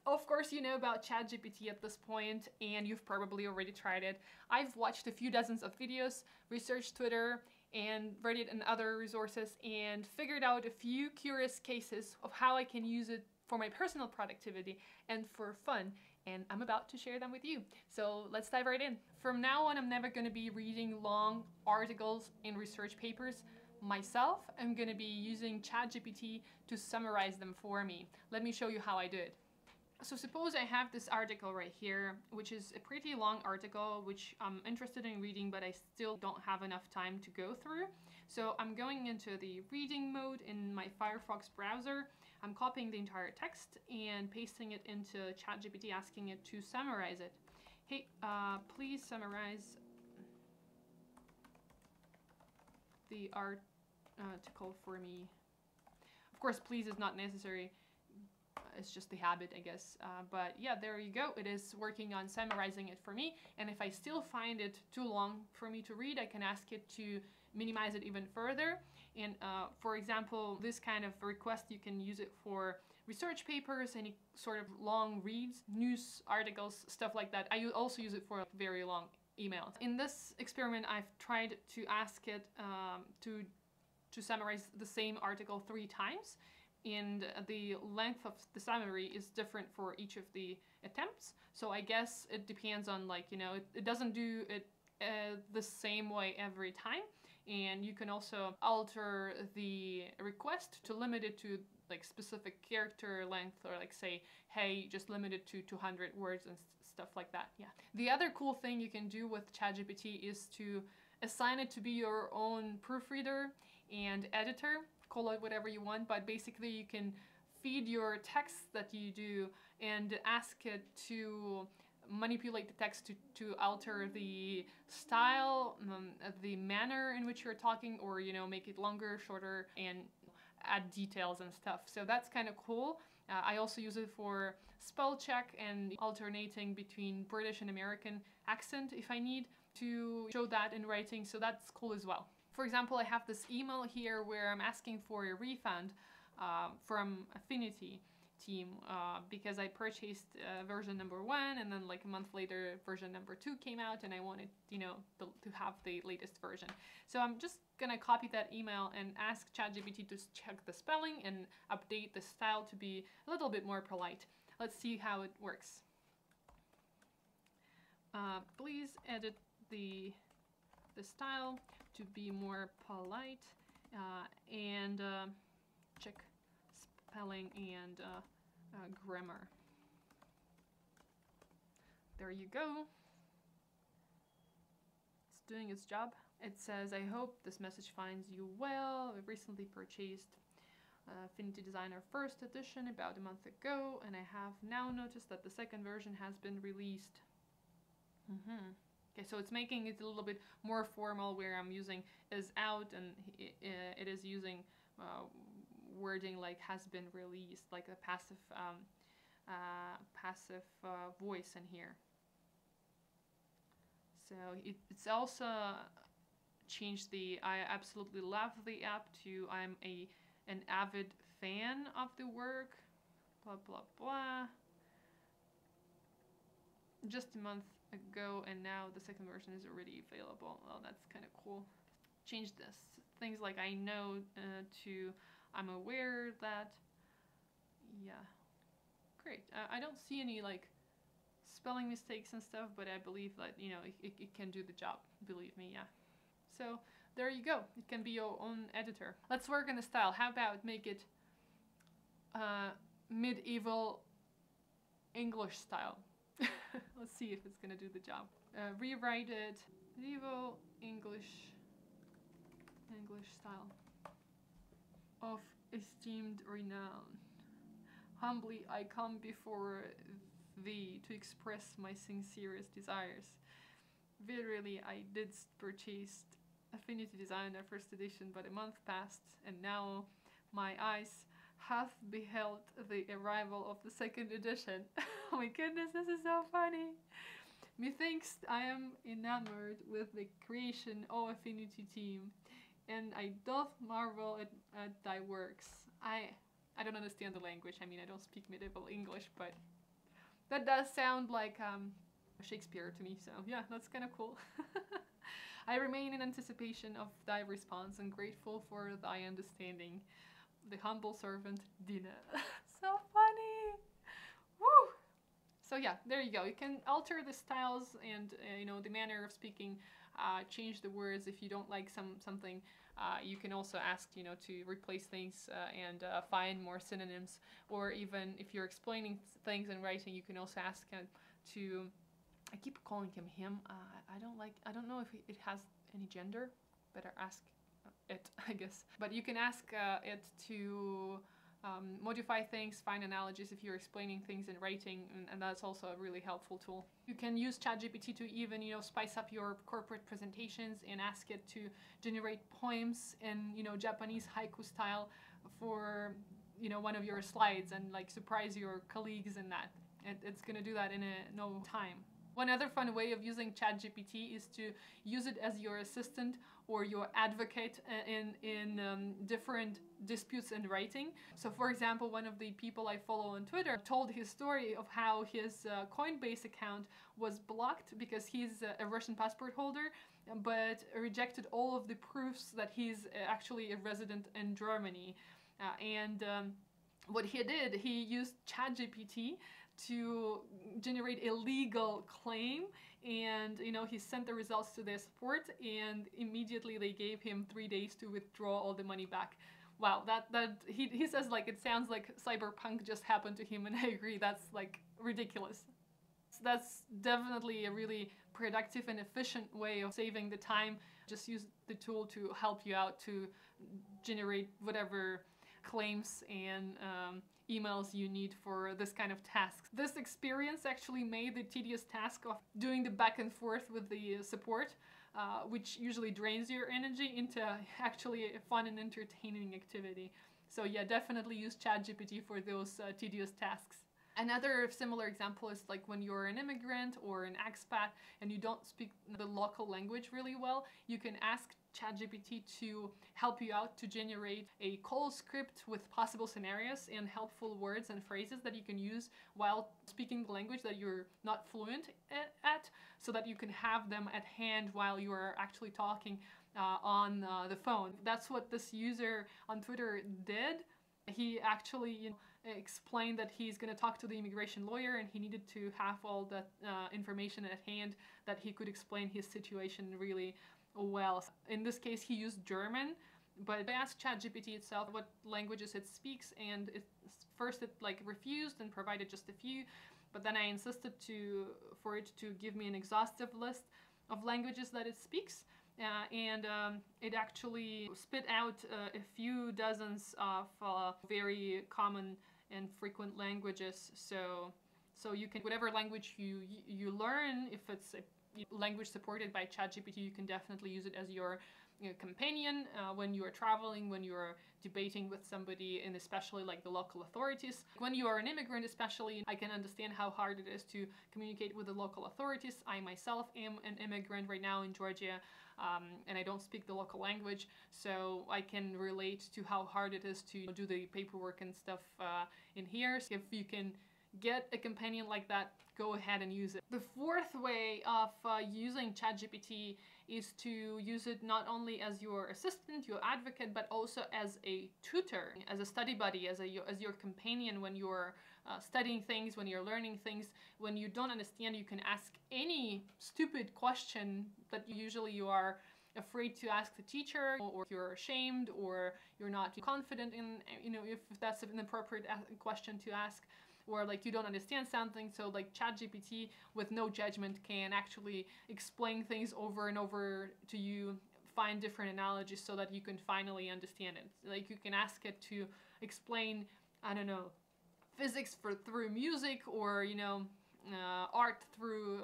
Of course, you know about ChatGPT at this point, and you've probably already tried it. I've watched a few dozens of videos, researched Twitter, and Reddit and other resources, and figured out a few curious cases of how I can use it for my personal productivity and for fun, and I'm about to share them with you. So let's dive right in. From now on, I'm never going to be reading long articles and research papers myself. I'm going to be using ChatGPT to summarize them for me. Let me show you how I do it. So suppose I have this article right here, which is a pretty long article, which I'm interested in reading, but I still don't have enough time to go through. So I'm going into the reading mode in my Firefox browser. I'm copying the entire text and pasting it into ChatGPT, asking it to summarize it. Hey, please summarize the article for me. Of course, please is not necessary. It's just the habit, I guess. But yeah, there you go. It is working on summarizing it for me. And if I still find it too long for me to read, I can ask it to minimize it even further. And for example, this kind of request, you can use it for research papers, any sort of long reads, news articles, stuff like that. I also use it for very long emails. In this experiment, I've tried to ask it to summarize the same article 3 times. And the length of the summary is different for each of the attempts. So I guess it depends on, like, you know, it doesn't do it the same way every time. And you can also alter the request to limit it to like specific character length, or like say, hey, just limit it to 200 words and stuff like that. Yeah. The other cool thing you can do with ChatGPT is to assign it to be your own proofreader and editor. Call it whatever you want, but basically you can feed your text that you do and ask it to manipulate the text to alter the style, the manner in which you're talking, or, you know, make it longer, shorter, and add details and stuff. So that's kind of cool. I also use it for spell check and alternating between British and American accent if I need to show that in writing, so that's cool as well. For example, I have this email here where I'm asking for a refund from Affinity team because I purchased version number 1, and then like a month later version number 2 came out, and I wanted, you know, to have the latest version. So I'm just gonna copy that email and ask ChatGPT to check the spelling and update the style to be a little bit more polite. Let's see how it works. Please edit the style to be more polite and check spelling and grammar. There you go. It's doing its job. It says, I hope this message finds you well. I recently purchased Affinity Designer First Edition about a month ago, and I have now noticed that the second version has been released. Okay, so it's making it a little bit more formal, where I'm using is out, and it is using wording like has been released, like a passive voice in here. So it's also changed the I absolutely love the app to I'm an avid fan of the work, blah blah blah. Just a month ago, and now the second version is already available. Well, that's kind of cool. Change this. Things like I know to I'm aware that. Yeah. Great. I don't see any like spelling mistakes and stuff, but I believe that, you know, it can do the job. Believe me, yeah. So there you go. It can be your own editor. Let's work on the style. How about make it medieval English style? Let's see if it's gonna do the job. Rewrite it medieval English style. Of esteemed renown, humbly I come before thee to express my sincerest desires. Verily I did purchase Affinity Designer First Edition, but a month passed, and now my eyes hath beheld the arrival of the second edition. Oh my goodness, this is so funny. Methinks I am enamored with the creation, O Affinity team, and I doth marvel at thy works. I don't understand the language. I mean, I don't speak medieval English, but That does sound like Shakespeare to me, so yeah, that's kind of cool. I remain in anticipation of thy response and grateful for thy understanding. The humble servant, Dina. So funny! Woo! So yeah, there you go. You can alter the styles and the manner of speaking, change the words if you don't like something. You can also ask to replace things and find more synonyms, or even if you're explaining things in writing, you can also ask to. I keep calling him. I don't know if it has any gender. Better ask it, I guess. But you can ask it to modify things, find analogies if you're explaining things in writing, and that's also a really helpful tool. You can use ChatGPT to even spice up your corporate presentations and ask it to generate poems in Japanese haiku style for one of your slides, and like surprise your colleagues in that. It's gonna do that in no time. One other fun way of using ChatGPT is to use it as your assistant or your advocate in different disputes in writing. So for example, one of the people I follow on Twitter told his story of how his Coinbase account was blocked because he's a Russian passport holder, but rejected all of the proofs that he's actually a resident in Germany. What he did, he used ChatGPT to generate a legal claim, and he sent the results to their support, and immediately they gave him 3 days to withdraw all the money back. Wow, he says like it sounds like cyberpunk just happened to him, and I agree, that's like ridiculous. So that's definitely a really productive and efficient way of saving the time. Just use the tool to help you out to generate whatever claims and emails you need for this kind of tasks. This experience actually made the tedious task of doing the back and forth with the support, which usually drains your energy, into actually a fun and entertaining activity. So yeah, definitely use ChatGPT for those tedious tasks. Another similar example is like when you're an immigrant or an expat and you don't speak the local language really well, you can ask ChatGPT to help you out to generate a call script with possible scenarios and helpful words and phrases that you can use while speaking the language that you're not fluent at, so that you can have them at hand while you are actually talking on the phone. That's what this user on Twitter did. He actually explained that he's going to talk to the immigration lawyer and he needed to have all that information at hand, that he could explain his situation really well. In this case, he used German, but I asked ChatGPT itself what languages it speaks, and first it like refused and provided just a few, but then I insisted for it to give me an exhaustive list of languages that it speaks. It actually spit out a few dozens of very common and frequent languages. So you can, whatever language you learn, if it's a language supported by ChatGPT, you can definitely use it as your companion when you are traveling, when you are debating with somebody, and especially like the local authorities. When you are an immigrant especially, I can understand how hard it is to communicate with the local authorities. I myself am an immigrant right now in Georgia, and I don't speak the local language, so I can relate to how hard it is to do the paperwork and stuff in here. So if you can get a companion like that, go ahead and use it. The fourth way of using ChatGPT is to use it not only as your assistant, your advocate, but also as a tutor, as a study buddy, as your companion when you're studying things, when you're learning things. When you don't understand, you can ask any stupid question that usually you are afraid to ask the teacher, or you're ashamed, or you're not confident in, if that's an appropriate question to ask, or like you don't understand something. So like ChatGPT with no judgment can actually explain things over and over to you, find different analogies so that you can finally understand it. Like you can ask it to explain, I don't know, physics through music, or art through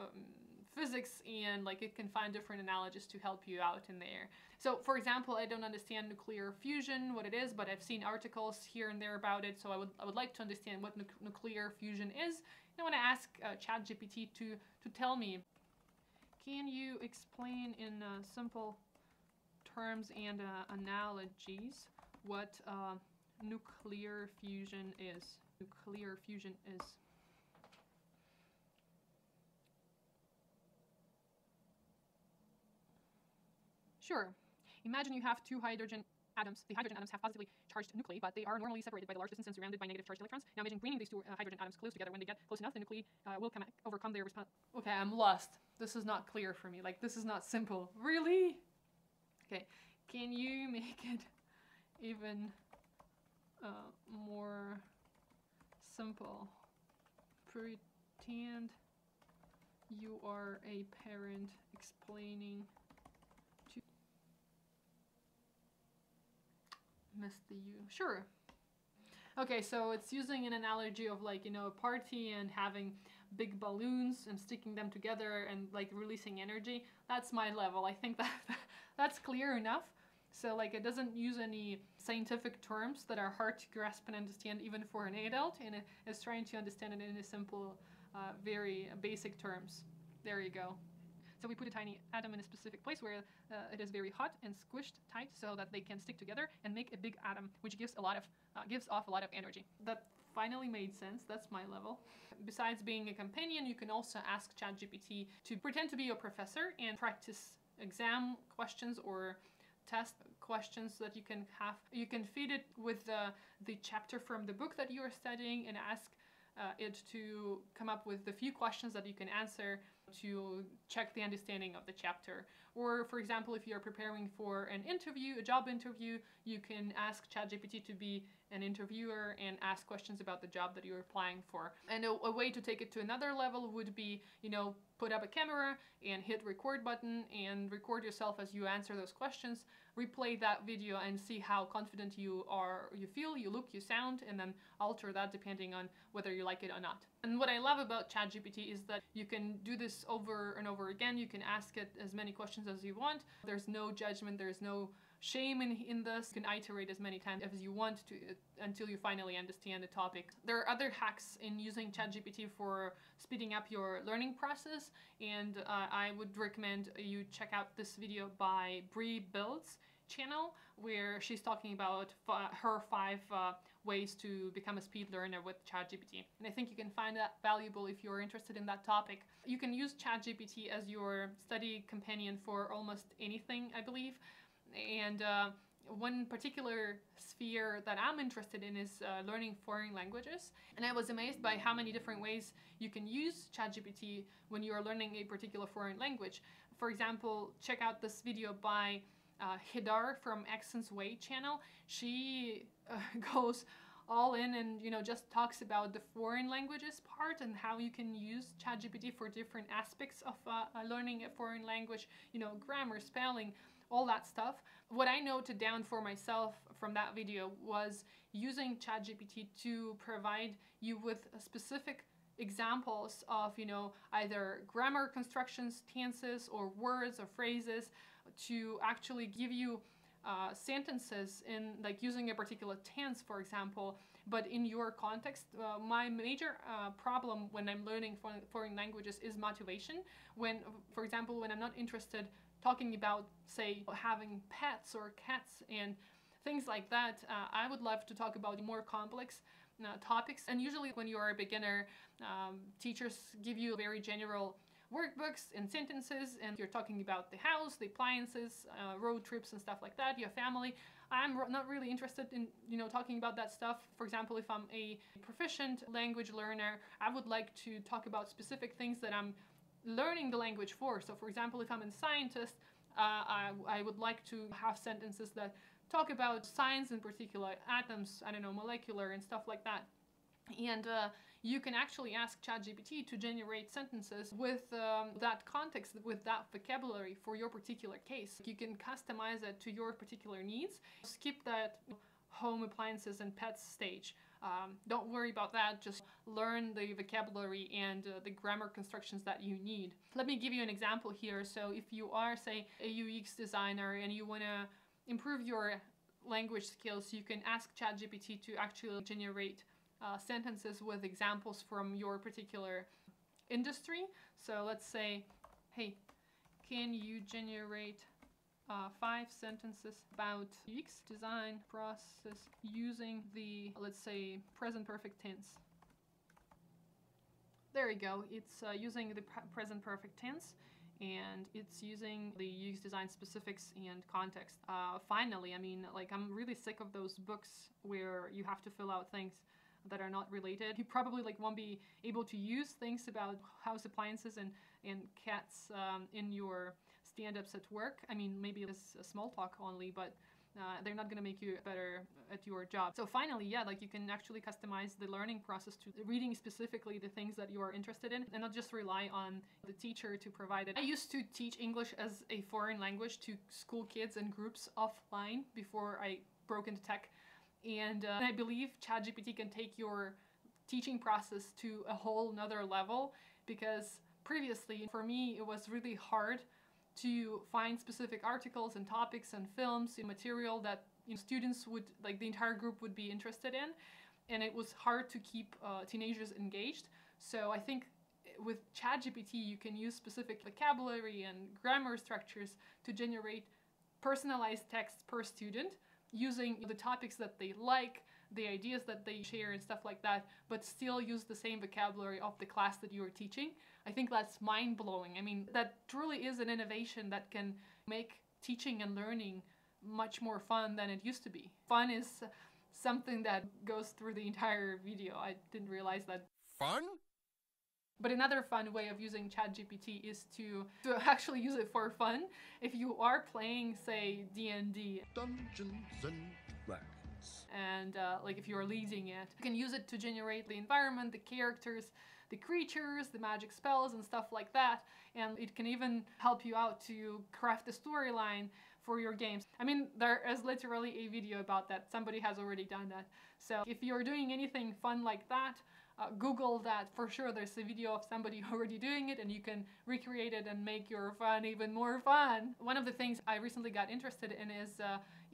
physics, and like it can find different analogies to help you out in there. So for example, I don't understand nuclear fusion, what it is, but I've seen articles here and there about it, so I would like to understand what nuclear fusion is. And I want to ask ChatGPT to tell me, can you explain in simple terms and analogies what nuclear fusion is? Nuclear fusion is. Sure. Imagine you have two hydrogen atoms. The hydrogen atoms have positively charged nuclei, but they are normally separated by the large distance and surrounded by negative charged electrons. Now imagine bringing these two hydrogen atoms close together. When they get close enough, the nuclei will overcome their response. Okay, I'm lost. This is not clear for me. Like, this is not simple. Really? Okay, can you make it even more simple? Pretend you are a parent explaining to missed the U. Sure. Okay, so it's using an analogy of, like, you know, a party and having big balloons and sticking them together and like releasing energy. That's my level. I think that that's clear enough. So like, it doesn't use any scientific terms that are hard to grasp and understand even for an adult, and it is trying to understand it in a simple, very basic terms. There you go. So we put a tiny atom in a specific place where it is very hot and squished tight so that they can stick together and make a big atom, which gives off a lot of energy. That finally made sense. That's my level. Besides being a companion, you can also ask ChatGPT to pretend to be your professor and practice exam questions or test questions that you can have. You can feed it with the chapter from the book that you are studying and ask it to come up with the few questions that you can answer to check the understanding of the chapter. Or for example, if you're preparing for an interview, a job interview, you can ask ChatGPT to be an interviewer and ask questions about the job that you're applying for. And a way to take it to another level would be, you know, put up a camera and hit record button and record yourself as you answer those questions, replay that video and see how confident you feel, you look, you sound, and then alter that depending on whether you like it or not. And what I love about ChatGPT is that you can do this over and over again. You can ask it as many questions as you want. There's no judgment, there's no shame in this. You can iterate as many times as you want to until you finally understand the topic. There are other hacks in using ChatGPT for speeding up your learning process, and I would recommend you check out this video by Bree Builds channel, where she's talking about her 5 ways to become a speed learner with ChatGPT. And I think you can find that valuable if you're interested in that topic. You can use ChatGPT as your study companion for almost anything, I believe. And one particular sphere that I'm interested in is learning foreign languages. And I was amazed by how many different ways you can use ChatGPT when you are learning a particular foreign language. For example, check out this video by Hidar from Accent's Way channel. She goes all in and, you know, just talks about the foreign languages part and how you can use ChatGPT for different aspects of learning a foreign language, you know, grammar, spelling, all that stuff. What I noted down for myself from that video was using ChatGPT to provide you with specific examples of, you know, either grammar constructions, tenses, or words or phrases to actually give you sentences in, like, using a particular tense, for example, but in your context. My major problem when I'm learning foreign languages is motivation. When, for example, when I'm not interested talking about, say, having pets or cats and things like that, I would love to talk about more complex topics. And usually when you are a beginner, teachers give you very general workbooks and sentences, and you're talking about the house, the appliances, road trips and stuff like that, your family. I'm not really interested in, you know, talking about that stuff. For example, if I'm a proficient language learner, I would like to talk about specific things that I'm learning the language for. So for example, if I'm a scientist, I would like to have sentences that talk about science, in particular atoms, I don't know, molecular and stuff like that. And you can actually ask ChatGPT to generate sentences with that context, with that vocabulary for your particular case. You can customize it to your particular needs. Skip that home appliances and pets stage. Don't worry about that. Just learn the vocabulary and the grammar constructions that you need. Let me give you an example here. So if you are, say, a UX designer and you want to improve your language skills, you can ask ChatGPT to actually generate sentences with examples from your particular industry. So let's say, hey, can you generate 5 sentences about UX design process using the, let's say, present perfect tense. There you go. It's using the present perfect tense. and it's using the UX design specifics and context. Finally, I mean, like, I'm really sick of those books where you have to fill out things that are not related. You probably like won't be able to use things about house appliances and cats in your stand-ups at work. I mean, maybe it's a small talk only, but they're not going to make you better at your job. So finally, yeah, like you can actually customize the learning process to reading specifically the things that you are interested in and not just rely on the teacher to provide it. I used to teach English as a foreign language to school kids and groups offline before I broke into tech. And I believe ChatGPT can take your teaching process to a whole nother level, because previously for me it was really hard to find specific articles and topics and films and material that students would, like the entire group would be interested in, and it was hard to keep teenagers engaged. So I think with ChatGPT you can use specific vocabulary and grammar structures to generate personalized text per student using the topics that they like, the ideas that they share and stuff like that, but still use the same vocabulary of the class that you are teaching. I think that's mind-blowing. I mean, that truly is an innovation that can make teaching and learning much more fun than it used to be. Fun is something that goes through the entire video. I didn't realize that. Fun? But another fun way of using ChatGPT is to actually use it for fun. If you are playing, say, D&D, Dungeons and Dragons, and like if you're leading it, you can use it to generate the environment, the characters, the creatures, the magic spells and stuff like that. And it can even help you out to craft the storyline for your games. I mean, there is literally a video about that. Somebody has already done that. So if you're doing anything fun like that, Google that. For sure there's a video of somebody already doing it and you can recreate it and make your fun even more fun. One of the things I recently got interested in is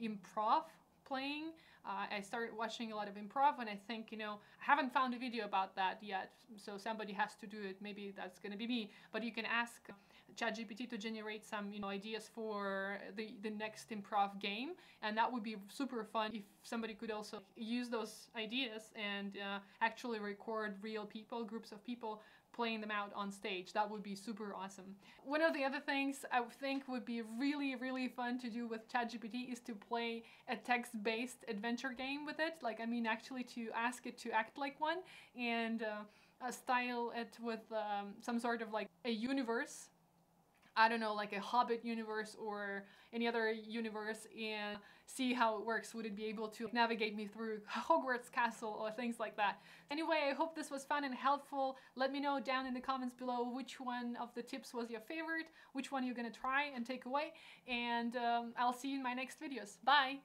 improv playing. I started watching a lot of improv, and I think, I haven't found a video about that yet, so somebody has to do it. Maybe that's gonna be me. But you can ask ChatGPT to generate some ideas for the next improv game, and that would be super fun if somebody could also use those ideas and actually record real people, groups of people playing them out on stage. That would be super awesome. One of the other things I think would be really, really fun to do with ChatGPT is to play a text-based adventure game with it. Like, I mean, actually to ask it to act like one and style it with some sort of like a universe. I don't know, like a Hobbit universe or any other universe, and see how it works. Would it be able to navigate me through Hogwarts Castle or things like that? Anyway, I hope this was fun and helpful. Let me know down in the comments below which one of the tips was your favorite, which one you're gonna try and take away, and I'll see you in my next videos. Bye!